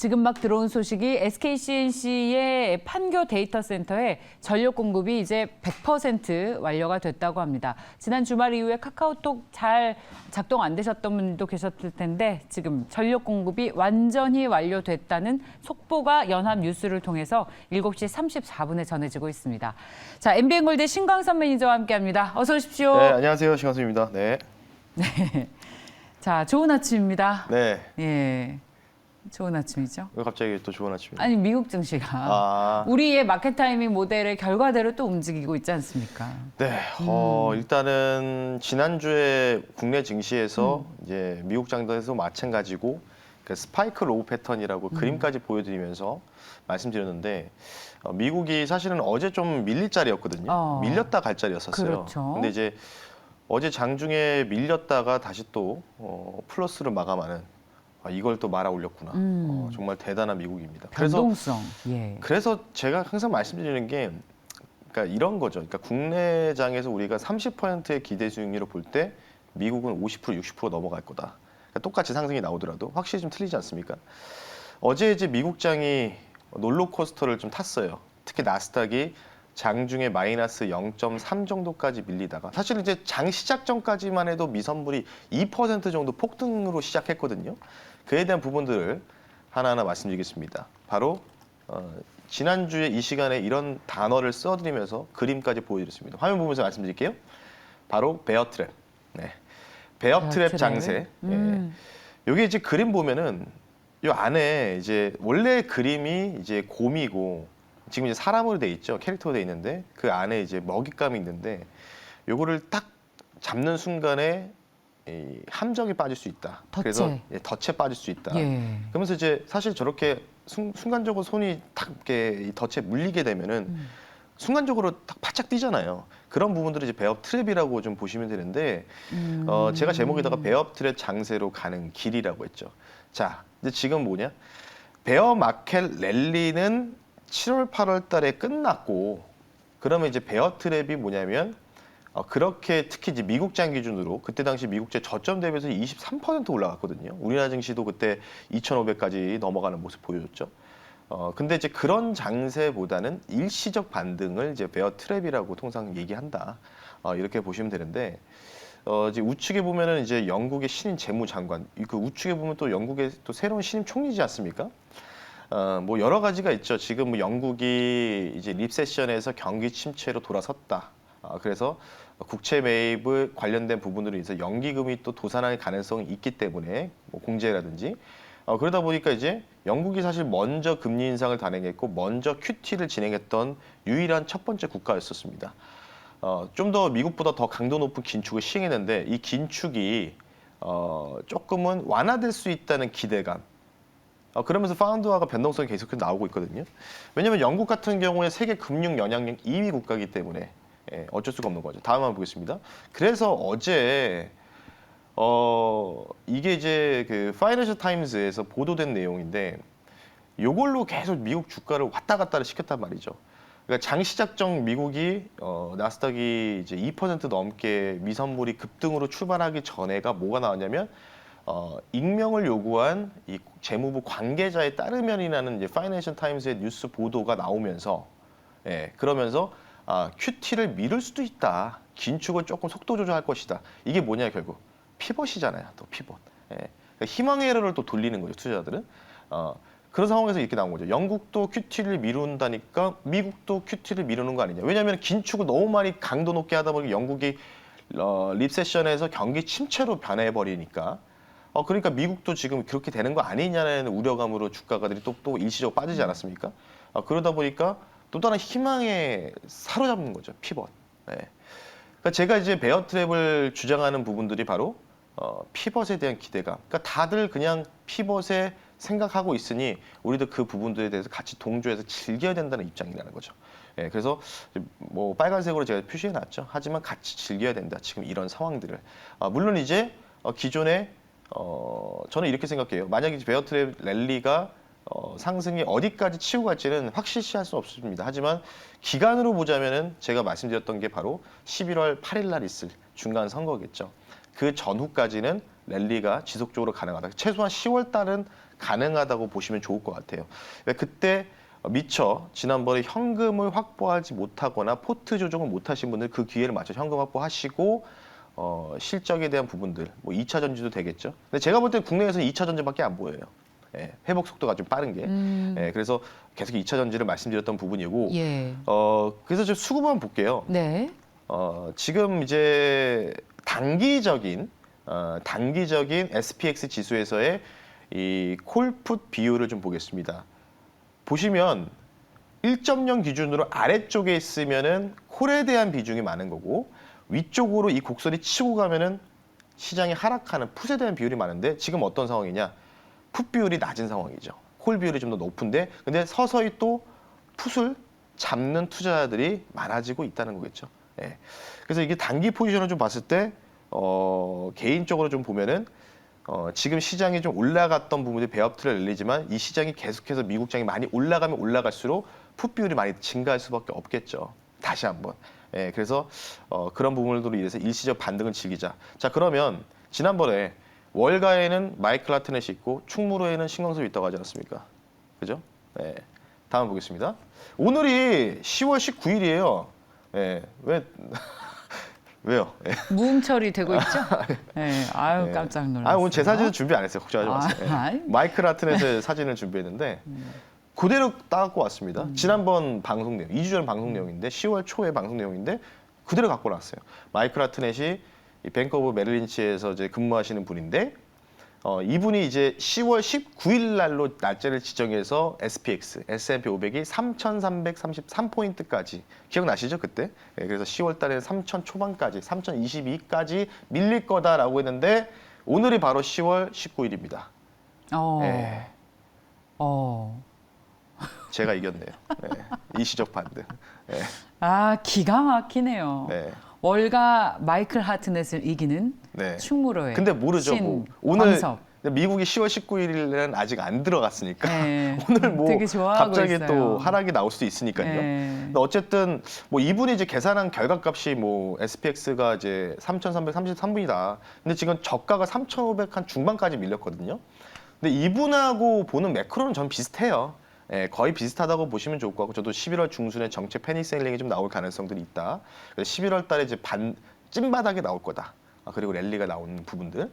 지금 막 들어온 소식이 SKCNC의 판교 데이터 센터에 전력 공급이 이제 100% 완료가 됐다고 합니다. 지난 주말 이후에 카카오톡 잘 작동 안 되셨던 분도 계셨을 텐데 지금 전력 공급이 완전히 완료됐다는 속보가 연합뉴스를 통해서 7시 34분에 전해지고 있습니다. 자, MBN골드 신광선 매니저와 함께합니다. 어서 오십시오. 네, 안녕하세요. 신광수입니다. 네. 네. 자, 좋은 아침입니다. 네. 예. 좋은 아침이죠. 왜 갑자기 또 좋은 아침이에요? 아니 미국 증시가 우리의 마켓 타이밍 모델의 결과대로 또 움직이고 있지 않습니까? 네. 일단은 지난주에 국내 증시에서 이제 미국 장단에서 마찬가지고 그 스파이크 로우 패턴이라고 그림까지 보여드리면서 말씀드렸는데 미국이 사실은 어제 좀 밀릴 자리였거든요. 밀렸다 갈 자리였었어요. 그렇죠. 근데 이제 어제 장중에 밀렸다가 다시 또 플러스로 마감하는 이걸 또 말아 올렸구나. 정말 대단한 미국입니다. 변동성. 예. 그래서 제가 항상 말씀드리는 게 그러니까 이런 거죠. 그러니까 국내장에서 우리가 30%의 기대 수익률을 볼 때 미국은 50%, 60% 넘어갈 거다. 그러니까 똑같이 상승이 나오더라도 확실히 좀 틀리지 않습니까? 어제 이제 미국장이 롤러코스터를 좀 탔어요. 특히 나스닥이 장중에 마이너스 0.3 정도까지 밀리다가 사실 이제 장 시작 전까지만 해도 미선물이 2% 정도 폭등으로 시작했거든요. 그에 대한 부분들을 하나하나 말씀드리겠습니다. 바로 지난주에 이 시간에 이런 단어를 써드리면서 그림까지 보여드렸습니다. 화면 보면서 말씀드릴게요. 바로 베어 트랩. 네. 베어 트랩 장세. 예. 여기 이제 그림 보면은 이 안에 이제 원래 그림이 이제 곰이고 지금 이제 사람으로 돼 있죠. 캐릭터로 돼 있는데 그 안에 이제 먹잇감이 있는데 요거를 딱 잡는 순간에 이 함정이 빠질 수 있다. 덫에. 그래서 덫에 빠질 수 있다. 예. 그러면서 이제 사실 저렇게 순간적으로 손이 탁 이렇게 이 덫에 물리게 되면은 순간적으로 딱 바짝 뛰잖아요. 그런 부분들을 이제 베어 트랩이라고 좀 보시면 되는데 제가 제목에다가 베어 트랩 장세로 가는 길이라고 했죠. 자, 근데 지금 뭐냐? 베어 마켓 랠리는 7월, 8월 달에 끝났고 그러면 이제 베어 트랩이 뭐냐면 그렇게 특히 이제 미국장 기준으로 그때 당시 미국제 저점 대비해서 23% 올라갔거든요. 우리나라 증시도 그때 2,500까지 넘어가는 모습 보여줬죠. 근데 이제 그런 장세보다는 일시적 반등을 이제 베어 트랩이라고 통상 얘기한다. 이렇게 보시면 되는데 이제 우측에 보면은 이제 영국의 신임 재무장관, 그 우측에 보면 또 영국의 또 새로운 신임 총리지 않습니까? 뭐 여러 가지가 있죠. 지금 뭐 영국이 이제 리세션에서 경기 침체로 돌아섰다. 그래서 국채 매입을 관련된 부분으로 인해서 연기금이 또 도산할 가능성이 있기 때문에 뭐 공제라든지 그러다 보니까 이제 영국이 사실 먼저 금리 인상을 단행했고 먼저 QT를 진행했던 유일한 첫 번째 국가였었습니다. 좀 더 미국보다 더 강도 높은 긴축을 시행했는데 이 긴축이 조금은 완화될 수 있다는 기대감. 그러면서 파운드화가 변동성이 계속해서 나오고 있거든요. 왜냐하면 영국 같은 경우에 세계 금융 영향력 2위 국가이기 때문에 어쩔 수가 없는 거죠. 다음 한번 보겠습니다. 그래서 어제 이게 이제 그 파이낸셜 타임즈에서 보도된 내용인데 이걸로 계속 미국 주가를 왔다 갔다를 시켰단 말이죠. 그러니까 장 시작정 미국이 나스닥이 이제 2% 넘게 미선물이 급등으로 출발하기 전에가 뭐가 나왔냐면 익명을 요구한 이 재무부 관계자에 따르면이라는 이제 파이낸셜 타임스의 뉴스 보도가 나오면서 그러면서 QT를 미룰 수도 있다. 긴축을 조금 속도 조절할 것이다. 이게 뭐냐 결국 피벗이잖아요. 또 피벗. 그러니까 희망의 회로를 또 돌리는 거죠. 투자자들은. 그런 상황에서 이렇게 나온 거죠. 영국도 QT를 미룬다니까 미국도 QT를 미루는 거 아니냐. 왜냐하면 긴축을 너무 많이 강도 높게 하다 보니까 영국이 리세션에서 경기 침체로 변해버리니까 그러니까 미국도 지금 그렇게 되는 거 아니냐는 우려감으로 주가가들이 또 일시적으로 빠지지 않았습니까? 그러다 보니까 또 다른 희망에 사로잡는 거죠. 피벗. 그러니까 제가 이제 베어 트랩을 주장하는 부분들이 바로 피벗에 대한 기대감. 그러니까 다들 그냥 피벗에 생각하고 있으니 우리도 그 부분들에 대해서 같이 동조해서 즐겨야 된다는 입장이라는 거죠. 그래서 뭐 빨간색으로 제가 표시해놨죠. 하지만 같이 즐겨야 된다. 지금 이런 상황들을. 물론 이제 기존에 저는 이렇게 생각해요. 만약에 베어 트랩 랠리가 상승이 어디까지 치고 갈지는 확실시할 수 없습니다. 하지만 기간으로 보자면은 제가 말씀드렸던 게 바로 11월 8일 날 있을 중간 선거겠죠. 그 전후까지는 랠리가 지속적으로 가능하다. 최소한 10월 달은 가능하다고 보시면 좋을 것 같아요. 그때 미처 지난번에 현금을 확보하지 못하거나 포트 조정을 못하신 분들 그 기회를 맞춰 현금 확보하시고 실적에 대한 부분들, 뭐 2차 전지도 되겠죠. 근데 제가 볼 때 국내에서 2차 전지밖에 안 보여요. 예, 회복 속도가 좀 빠른 게. 예, 그래서 계속 2차 전지를 말씀드렸던 부분이고, 예. 그래서 좀 수급만 볼게요. 네. 지금 이제 단기적인 SPX 지수에서의 이 콜풋 비율을 좀 보겠습니다. 보시면 1.0 기준으로 아래쪽에 있으면은 콜에 대한 비중이 많은 거고 위쪽으로 이 곡선이 치고 가면은 시장이 하락하는 풋에 대한 비율이 많은데 지금 어떤 상황이냐? 풋 비율이 낮은 상황이죠. 콜 비율이 좀 더 높은데 근데 서서히 또 풋을 잡는 투자자들이 많아지고 있다는 거겠죠. 예. 그래서 이게 단기 포지션을 좀 봤을 때 개인적으로 좀 보면은 지금 시장이 좀 올라갔던 부분이 배업트를 늘리지만 이 시장이 계속해서 미국장이 많이 올라가면 올라갈수록 풋 비율이 많이 증가할 수밖에 없겠죠. 다시 한번. 예, 그래서 그런 부분들로 인해서 일시적 반등을 즐기자. 자, 그러면 지난번에 월가에는 마이클 하트넷이 있고 충무로에는 신광섭이 있다고 하지 않았습니까? 그죠? 예. 다음 보겠습니다. 오늘이 10월 19일이에요. 예, 왜요? 예. 무음 처리되고 있죠? 네. 아유, 예. 깜짝 놀랐어요. 오늘 제 사진은 준비 안 했어요. 걱정하지 마세요. 예. 아이. 마이클 하트넷의 사진을 준비했는데 그대로 따갖고 왔습니다. 지난번 방송 내용, 2주 전 방송 내용인데 10월 초에 방송 내용인데 그대로 갖고 나왔어요. 마이클 하트넷이 이 뱅크 오브 메릴린치에서 이제 근무하시는 분인데 이분이 이제 10월 19일 날로 날짜를 지정해서 SPX, S&P 500이 3,333포인트까지 기억나시죠 그때? 예, 그래서 10월 달에는 3,000 초반까지, 3,022까지 밀릴 거다라고 했는데 오늘이 바로 10월 19일입니다. 예, 제가 이겼네요. 예, 일시적 반등. 예, 아, 기가 막히네요. 네. 월가 마이클 하트넷을 이기는 네. 충무로의 근데 모르죠. 신 뭐 오늘 광섭. 미국이 10월 19일에는 아직 안 들어갔으니까 네. 오늘 뭐 되게 좋아하고 갑자기 있어요. 또 하락이 나올 수도 있으니까요. 네. 근데 어쨌든 뭐 이분이 이제 계산한 결과값이 뭐 SPX가 이제 3,333분이다. 근데 지금 저가가 3,500 한 중반까지 밀렸거든요. 근데 이분하고 보는 매크로는 전 비슷해요. 예, 거의 비슷하다고 보시면 좋을 것 같고 저도 11월 중순에 정책 패닉셀링이 좀 나올 가능성들이 있다. 그래서 11월 달에 이제 찐바닥에 나올 거다. 그리고 랠리가 나오는 부분들.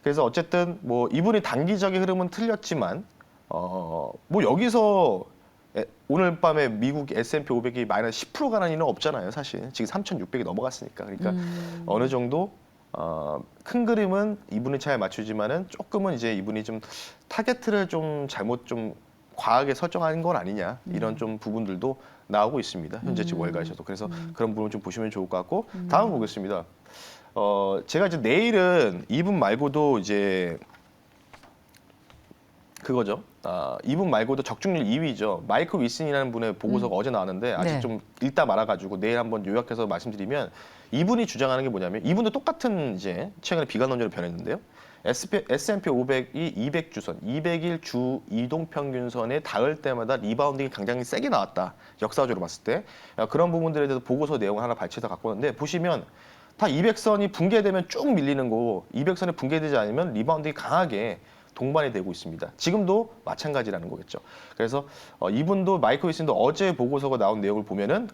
그래서 어쨌든 뭐 이분이 단기적인 흐름은 틀렸지만 뭐 여기서 오늘 밤에 미국 S&P 500이 마이너스 10% 가는 일은 없잖아요, 사실. 지금 3,600이 넘어갔으니까. 그러니까 어느 정도 큰 그림은 이분이 잘 맞추지만은 조금은 이제 이분이 좀 타겟을 좀 잘못 좀 과하게 설정한 건 아니냐 이런 좀 부분들도 나오고 있습니다. 현재 지금 월가에서도. 그래서 그런 부분 좀 보시면 좋을 것 같고 다음 보겠습니다. 제가 이제 내일은 이분 말고도 이제 그거죠. 이분 말고도 적중률 2위죠. 마이클 윌슨이라는 분의 보고서가 어제 나왔는데 아직 네. 좀 읽다 말아가지고 내일 한번 요약해서 말씀드리면 이분이 주장하는 게 뭐냐면 이분도 똑같은 이제 최근에 비관 논조로 변했는데요. S&P 500이 200주선, 200일 주 이동평균선에 닿을 때마다 리바운딩이 굉장히 세게 나왔다. 역사적으로 봤을 때. 그런 부분들에 대해서 보고서 내용을 하나 발췌해서 갖고 왔는데 보시면 다 200선이 붕괴되면 쭉 밀리는 거고 200선이 붕괴되지 않으면 리바운딩이 강하게 동반이 되고 있습니다. 지금도 마찬가지라는 거겠죠. 그래서 이분도 마이클 윌슨도 어제 보고서가 나온 내용을 보면은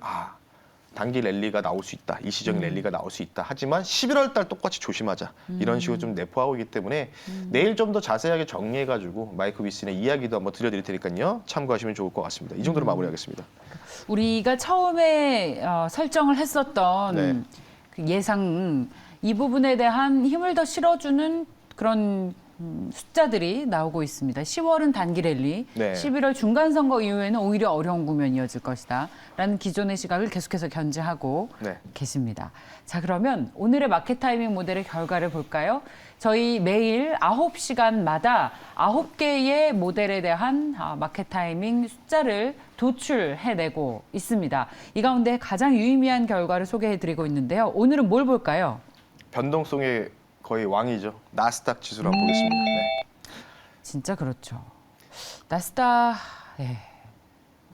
단기 랠리가 나올 수 있다. 일시적인 랠리가 나올 수 있다. 하지만 11월 달 똑같이 조심하자. 이런 식으로 좀 내포하고 있기 때문에 내일 좀 더 자세하게 정리해가지고 마이클 윌슨의 이야기도 한번 들려드릴 테니까요. 참고하시면 좋을 것 같습니다. 이 정도로 마무리하겠습니다. 우리가 처음에 설정을 했었던 네. 그 예상 이 부분에 대한 힘을 더 실어주는 그런 숫자들이 나오고 있습니다. 10월은 단기 랠리, 네. 11월 중간 선거 이후에는 오히려 어려운 국면이 이어질 것이다라는 기존의 시각을 계속해서 견지하고 네. 계십니다. 자, 그러면 오늘의 마켓 타이밍 모델의 결과를 볼까요? 저희 매일 9시간마다 9개의 모델에 대한 마켓 타이밍 숫자를 도출해내고 있습니다. 이 가운데 가장 유의미한 결과를 소개해드리고 있는데요. 오늘은 뭘 볼까요? 변동성의 거의 왕이죠. 나스닥 지수를 한번 보겠습니다. 네. 진짜 그렇죠. 나스닥, 예.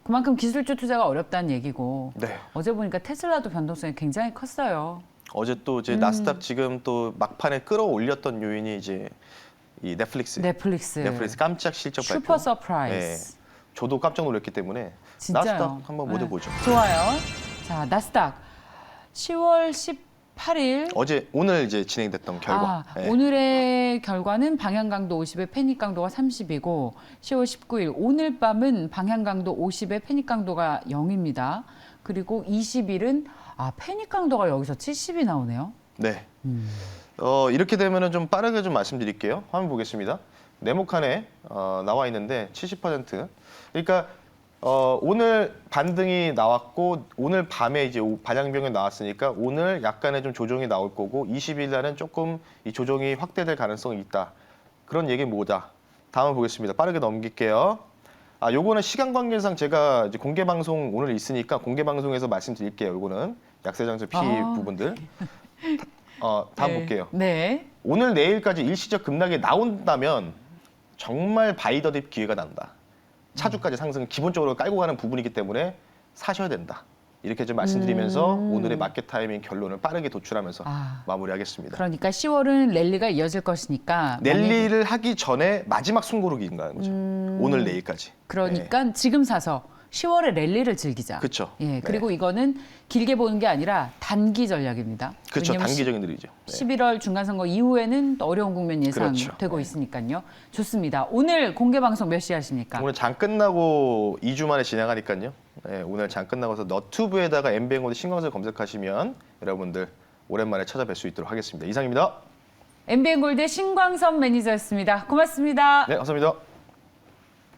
그만큼 기술주 투자가 어렵다는 얘기고 네. 어제 보니까 테슬라도 변동성이 굉장히 컸어요. 어제 또 이제 나스닥 지금 또 막판에 끌어올렸던 요인이 이제 이 넷플릭스. 넷플릭스. 깜짝 실적 발표. 슈퍼 서프라이즈. 네. 저도 깜짝 놀랐기 때문에 진짜요? 나스닥 한번 모두 네. 보죠. 좋아요. 자, 나스닥 10월 18일 오늘 이제 진행됐던 결과. 네. 오늘의 결과는 방향강도 50에 패닉 강도가 30이고 10월 19일 오늘 밤은 방향강도 50에 패닉 강도가 0입니다. 그리고 20일은 패닉 강도가 여기서 70이 나오네요. 네. 이렇게 되면은 좀 빠르게 좀 말씀드릴게요. 화면 보겠습니다. 네모칸에 나와 있는데 70%. 그러니까 오늘 반등이 나왔고 오늘 밤에 이제 반향변경이 나왔으니까 오늘 약간의 좀 조정이 나올 거고 20일 날은 조금 이 조정이 확대될 가능성이 있다. 그런 얘기 뭐다. 다음 보겠습니다. 빠르게 넘길게요. 요거는 시간 관계상 제가 이제 공개 방송 오늘 있으니까 공개 방송에서 말씀드릴게요. 요거는 약세장세 피 부분들. 다음 볼게요. 네. 오늘 내일까지 일시적 급락이 나온다면 정말 바이더딥 기회가 난다. 차주까지 상승 기본적으로 깔고 가는 부분이기 때문에 사셔야 된다. 이렇게 좀 말씀드리면서 오늘의 마켓 타이밍 결론을 빠르게 도출하면서 마무리하겠습니다. 그러니까 10월은 랠리가 이어질 것이니까 랠리를 하기 전에 마지막 숨고르기인가요, 거죠. 오늘 내일까지. 그러니까 지금 사서 10월에 랠리를 즐기자. 그렇죠. 예, 그리고 이거는 길게 보는 게 아니라 단기 전략입니다. 그렇죠. 왜냐면 단기적인 일이죠. 11월 중간선거 이후에는 또 어려운 국면 예상되고 그렇죠. 있으니까요. 좋습니다. 오늘 공개 방송 몇 시에 하십니까? 오늘 장 끝나고 2주 만에 진행하니까요. 네, 오늘 장 끝나고서 너튜브에다가 MBN고대 신광설 검색하시면 여러분들 오랜만에 찾아뵐 수 있도록 하겠습니다. 이상입니다. MBN 골드 신광선 매니저였습니다. 고맙습니다. 네, 감사합니다.